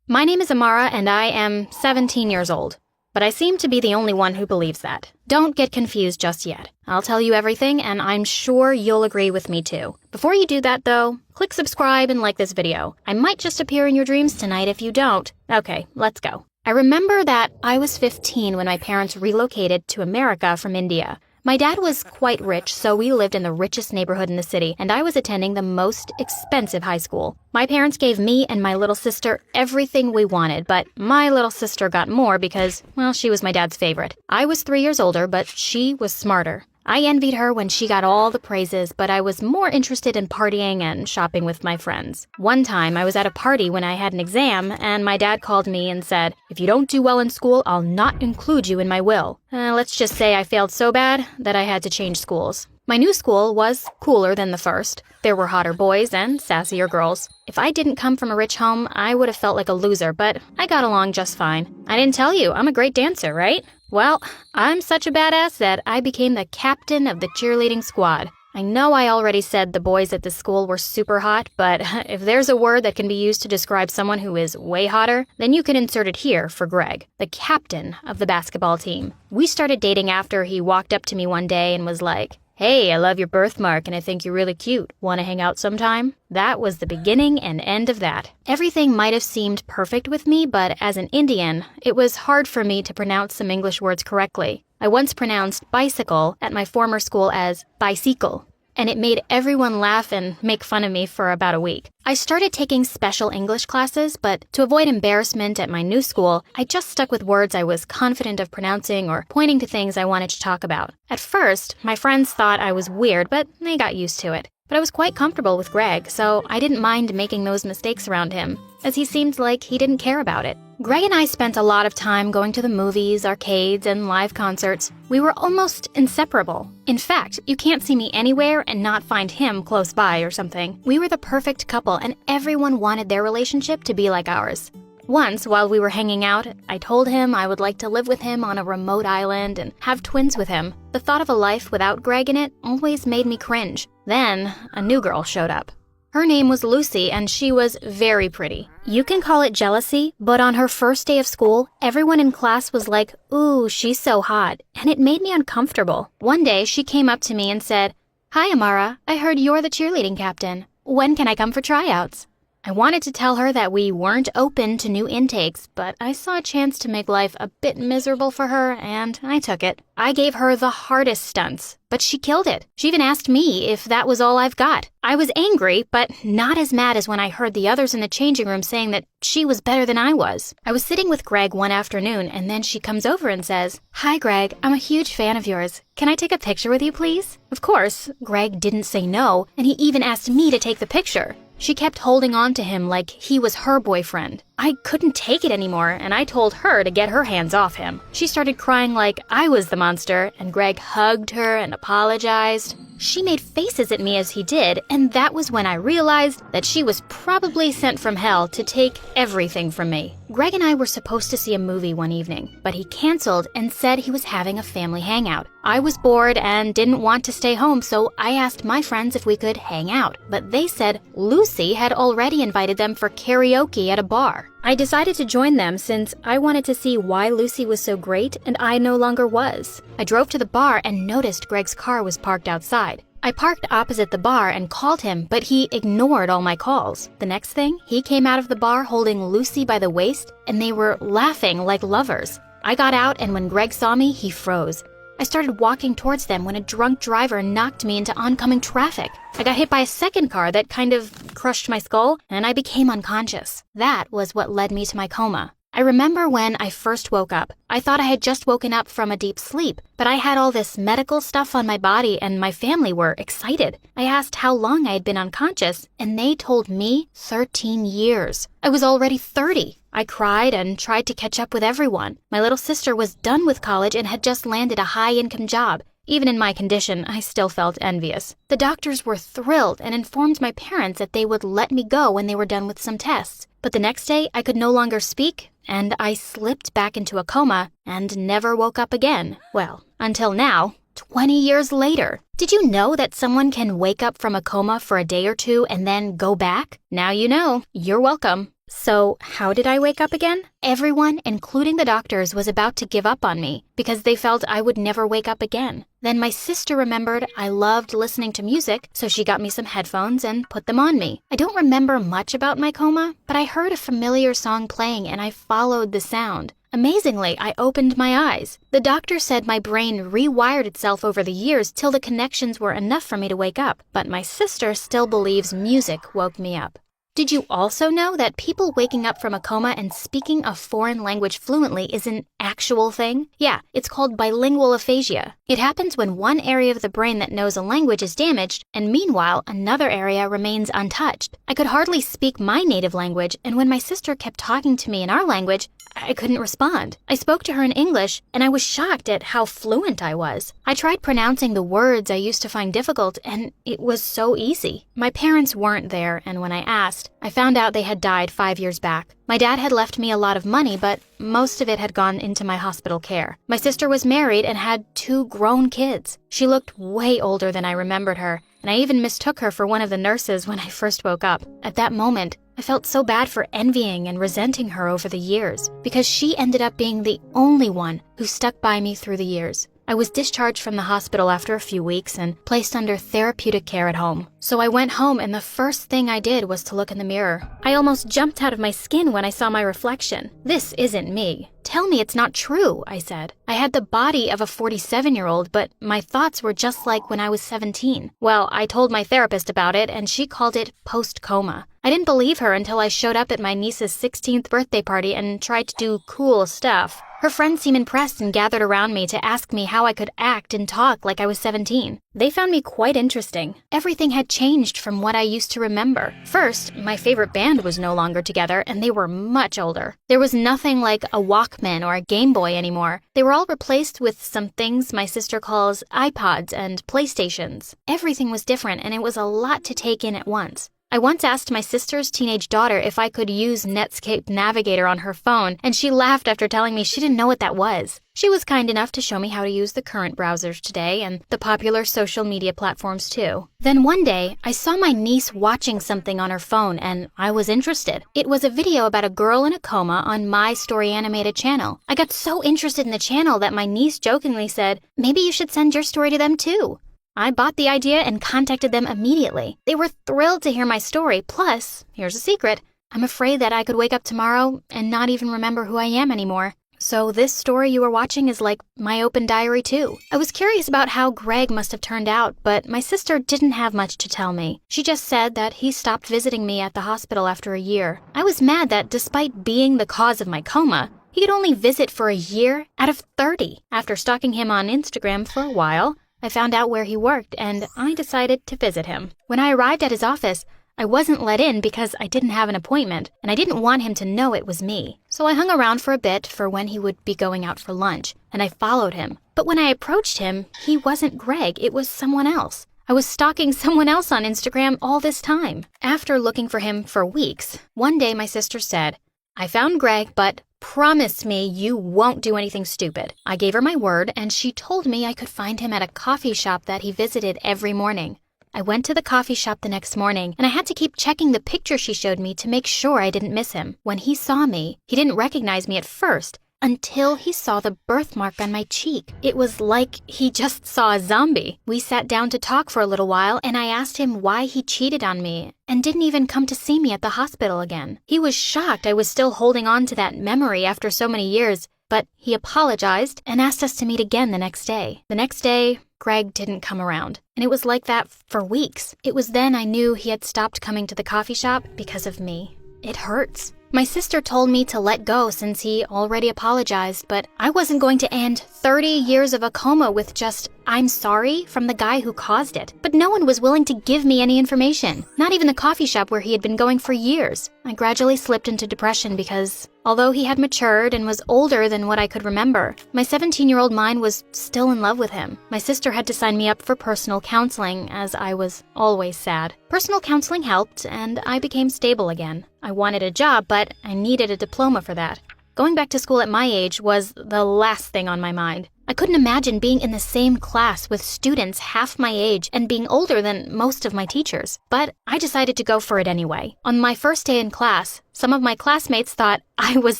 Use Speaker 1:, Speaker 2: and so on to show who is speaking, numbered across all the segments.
Speaker 1: My name is Amara and I am 17 years old. But I seem to be the only one who believes that. Don't get confused just yet. I'll tell you everything and I'm sure you'll agree with me too. Before you do that though, click subscribe and like this video. I might just appear in your dreams tonight if you don't. Okay, let's go. I remember that I was 15 when my parents relocated to America from India. My dad was quite rich, so we lived in the richest neighborhood in the city, and I was attending the most expensive high school. My parents gave me and my little sister everything we wanted, but my little sister got more because, well, she was my dad's favorite. I was 3 years older, but she was smarter. I envied her when she got all the praises, but I was more interested in partying and shopping with my friends. One time, I was at a party when I had an exam, and my dad called me and said, "If you don't do well in school, I'll not include you in my will." Let's just say I failed so bad that I had to change schools. My new school was cooler than the first. There were hotter boys and sassier girls. If I didn't come from a rich home, I would have felt like a loser, but I got along just fine. I didn't tell you, I'm a great dancer, right? Well, I'm such a badass that I became the captain of the cheerleading squad. I know I already said the boys at the school were super hot, but if there's a word that can be used to describe someone who is way hotter, then you can insert it here for Greg, the captain of the basketball team. We started dating after he walked up to me one day and was like, "Hey, I love your birthmark and I think you're really cute. Want to hang out sometime?" That was the beginning and end of that. Everything might have seemed perfect with me, but as an Indian, it was hard for me to pronounce some English words correctly. I once pronounced bicycle at my former school as bicycle, and it made everyone laugh and make fun of me for about a week. I started taking special English classes, but to avoid embarrassment at my new school, I just stuck with words I was confident of pronouncing or pointing to things I wanted to talk about. At first, my friends thought I was weird, but they got used to it. But I was quite comfortable with Greg, so I didn't mind making those mistakes around him, as he seemed like he didn't care about it. Greg and I spent a lot of time going to the movies, arcades, and live concerts. We were almost inseparable. In fact, you can't see me anywhere and not find him close by or something. We were the perfect couple, and everyone wanted their relationship to be like ours. Once, while we were hanging out, I told him I would like to live with him on a remote island and have twins with him. The thought of a life without Greg in it always made me cringe. Then, a new girl showed up. Her name was Lucy, and she was very pretty. You can call it jealousy, but on her first day of school, everyone in class was like, "Ooh, she's so hot," and it made me uncomfortable. One day, she came up to me and said, "Hi, Amara, I heard you're the cheerleading captain. When can I come for tryouts?" I wanted to tell her that we weren't open to new intakes, but I saw a chance to make life a bit miserable for her, and I took it. I gave her the hardest stunts, but she killed it. She even asked me if that was all I've got. I was angry, but not as mad as when I heard the others in the changing room saying that she was better than I was. I was sitting with Greg one afternoon, and then she comes over and says, "Hi, Greg, I'm a huge fan of yours. Can I take a picture with you, please?" Of course, Greg didn't say no, and he even asked me to take the picture. She kept holding on to him like he was her boyfriend. I couldn't take it anymore, and I told her to get her hands off him. She started crying like I was the monster, and Greg hugged her and apologized. She made faces at me as he did, and that was when I realized that she was probably sent from hell to take everything from me. Greg and I were supposed to see a movie one evening, but he canceled and said he was having a family hangout. I was bored and didn't want to stay home, so I asked my friends if we could hang out, but they said Lucy had already invited them for karaoke at a bar. I decided to join them since I wanted to see why Lucy was so great and I no longer was. I drove to the bar and noticed Greg's car was parked outside. I parked opposite the bar and called him, but he ignored all my calls. The next thing, he came out of the bar holding Lucy by the waist, and they were laughing like lovers. I got out, and when Greg saw me, he froze. I started walking towards them when a drunk driver knocked me into oncoming traffic. I got hit by a second car that kind of crushed my skull, and I became unconscious. That was what led me to my coma. I remember when I first woke up. I thought I had just woken up from a deep sleep, but I had all this medical stuff on my body and my family were excited. I asked how long I had been unconscious, and they told me 13 years. I was already 30. I cried and tried to catch up with everyone. My little sister was done with college and had just landed a high-income job. Even in my condition, I still felt envious. The doctors were thrilled and informed my parents that they would let me go when they were done with some tests. But the next day, I could no longer speak, and I slipped back into a coma and never woke up again. Well, until now, 20 years later. Did you know that someone can wake up from a coma for a day or two and then go back? Now you know. You're welcome. So, how did I wake up again? Everyone, including the doctors, was about to give up on me because they felt I would never wake up again. Then my sister remembered I loved listening to music, so she got me some headphones and put them on me. I don't remember much about my coma, but I heard a familiar song playing and I followed the sound. Amazingly, I opened my eyes. The doctor said my brain rewired itself over the years till the connections were enough for me to wake up, but my sister still believes music woke me up. Did you also know that people waking up from a coma and speaking a foreign language fluently is an actual thing? Yeah, it's called bilingual aphasia. It happens when one area of the brain that knows a language is damaged, and meanwhile, another area remains untouched. I could hardly speak my native language, and when my sister kept talking to me in our language, I couldn't respond. I spoke to her in English, and I was shocked at how fluent I was. I tried pronouncing the words I used to find difficult, and it was so easy. My parents weren't there, and when I asked, I found out they had died 5 years back. My dad had left me a lot of money, but most of it had gone into my hospital care. My sister was married and had 2 grown kids. She looked way older than I remembered her, and I even mistook her for one of the nurses when I first woke up. At that moment, I felt so bad for envying and resenting her over the years, because she ended up being the only one who stuck by me through the years. I was discharged from the hospital after a few weeks and placed under therapeutic care at home. So I went home and the first thing I did was to look in the mirror. I almost jumped out of my skin when I saw my reflection. This isn't me. Tell me it's not true, I said. I had the body of a 47-year-old, but my thoughts were just like when I was 17. Well, I told my therapist about it and she called it post-coma. I didn't believe her until I showed up at my niece's 16th birthday party and tried to do cool stuff. Her friends seemed impressed and gathered around me to ask me how I could act and talk like I was 17. They found me quite interesting. Everything had changed from what I used to remember. First, my favorite band was no longer together and they were much older. There was nothing like a Walkman or a Game Boy anymore. They were all replaced with some things my sister calls iPods and PlayStations. Everything was different and it was a lot to take in at once. I once asked my sister's teenage daughter if I could use Netscape Navigator on her phone, and she laughed after telling me she didn't know what that was. She was kind enough to show me how to use the current browsers today and the popular social media platforms too. Then one day, I saw my niece watching something on her phone and I was interested. It was a video about a girl in a coma on My Story Animated channel. I got so interested in the channel that my niece jokingly said, "Maybe you should send your story to them too." I bought the idea and contacted them immediately. They were thrilled to hear my story. Plus, here's a secret. I'm afraid that I could wake up tomorrow and not even remember who I am anymore. So this story you were watching is like my open diary too. I was curious about how Greg must have turned out, but my sister didn't have much to tell me. She just said that he stopped visiting me at the hospital after a year. I was mad that despite being the cause of my coma, he could only visit for a year out of 30. After stalking him on Instagram for a while, I found out where he worked and I decided to visit him. When I arrived at his office, I wasn't let in because I didn't have an appointment and I didn't want him to know it was me. So I hung around for a bit for when he would be going out for lunch and I followed him. But when I approached him, he wasn't Greg, it was someone else. I was stalking someone else on Instagram all this time. After looking for him for weeks, one day my sister said, "I found Greg, but promise me you won't do anything stupid." I gave her my word, and she told me I could find him at a coffee shop that he visited every morning. I went to the coffee shop the next morning, and I had to keep checking the picture she showed me to make sure I didn't miss him. When he saw me, he didn't recognize me at first, until he saw the birthmark on my cheek. It was like he just saw a zombie. We sat down to talk for a little while, and I asked him why he cheated on me and didn't even come to see me at the hospital again. He was shocked I was still holding on to that memory after so many years, but he apologized and asked us to meet again the next day. The next day, Greg didn't come around, and it was like that for weeks. It was then I knew he had stopped coming to the coffee shop because of me. It hurts. My sister told me to let go since he already apologized, but I wasn't going to end 30 years of a coma with just, "I'm sorry" from the guy who caused it. But no one was willing to give me any information, not even the coffee shop where he had been going for years. I gradually slipped into depression because, although he had matured and was older than what I could remember, my 17-year-old mind was still in love with him. My sister had to sign me up for personal counseling, as I was always sad. Personal counseling helped, and I became stable again. I wanted a job, but I needed a diploma for that. Going back to school at my age was the last thing on my mind. I couldn't imagine being in the same class with students half my age and being older than most of my teachers. But I decided to go for it anyway. On my first day in class, some of my classmates thought I was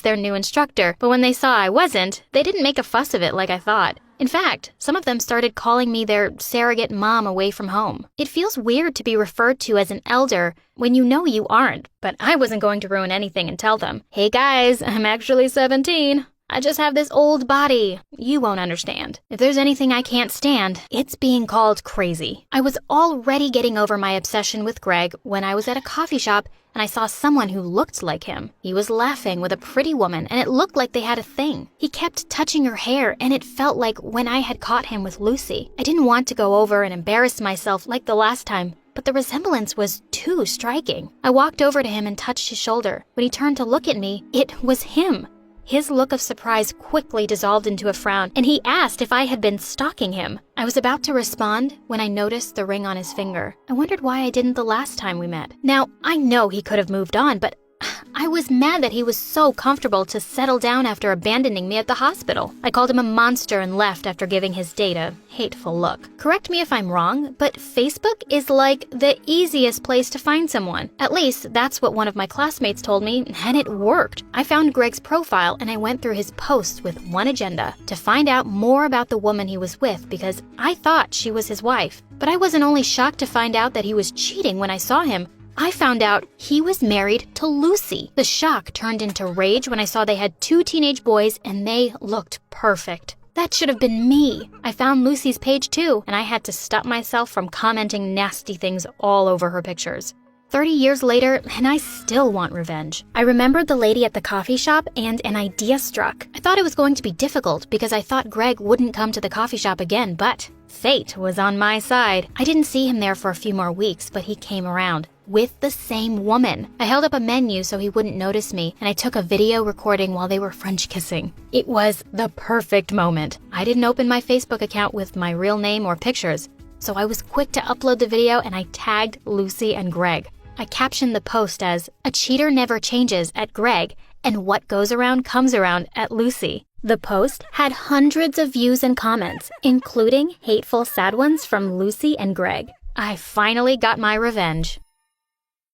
Speaker 1: their new instructor, but when they saw I wasn't, they didn't make a fuss of it like I thought. In fact, some of them started calling me their surrogate mom away from home. It feels weird to be referred to as an elder when you know you aren't, but I wasn't going to ruin anything and tell them, "Hey guys, I'm actually 17. I just have this old body. You won't understand. If there's anything I can't stand, it's being called crazy." I was already getting over my obsession with Greg when I was at a coffee shop and I saw someone who looked like him. He was laughing with a pretty woman and it looked like they had a thing. He kept touching her hair and it felt like when I had caught him with Lucy. I didn't want to go over and embarrass myself like the last time, but the resemblance was too striking. I walked over to him and touched his shoulder. When he turned to look at me, it was him. His look of surprise quickly dissolved into a frown, and he asked if I had been stalking him. I was about to respond when I noticed the ring on his finger. I wondered why I didn't the last time we met. Now, I know he could have moved on, but I was mad that he was so comfortable to settle down after abandoning me at the hospital. I called him a monster and left after giving his date a hateful look. Correct me if I'm wrong, but Facebook is like the easiest place to find someone. At least that's what one of my classmates told me, and it worked. I found Greg's profile and I went through his posts with one agenda: to find out more about the woman he was with because I thought she was his wife. But I wasn't only shocked to find out that he was cheating when I saw him, I found out he was married to Lucy. The shock turned into rage when I saw they had 2 teenage boys and they looked perfect. That should have been me. I found Lucy's page too, and I had to stop myself from commenting nasty things all over her pictures. 30 years later, and I still want revenge. I remembered the lady at the coffee shop and an idea struck. I thought it was going to be difficult because I thought Greg wouldn't come to the coffee shop again, but fate was on my side. I didn't see him there for a few more weeks, but he came around. With the same woman. I held up a menu so he wouldn't notice me, and I took a video recording while they were French kissing. It was the perfect moment. I didn't open my Facebook account with my real name or pictures, so I was quick to upload the video and I tagged Lucy and Greg. I captioned the post as, "A cheater never changes" at Greg, and "What goes around comes around" at Lucy. The post had hundreds of views and comments, including hateful sad ones from Lucy and Greg. I finally got my revenge.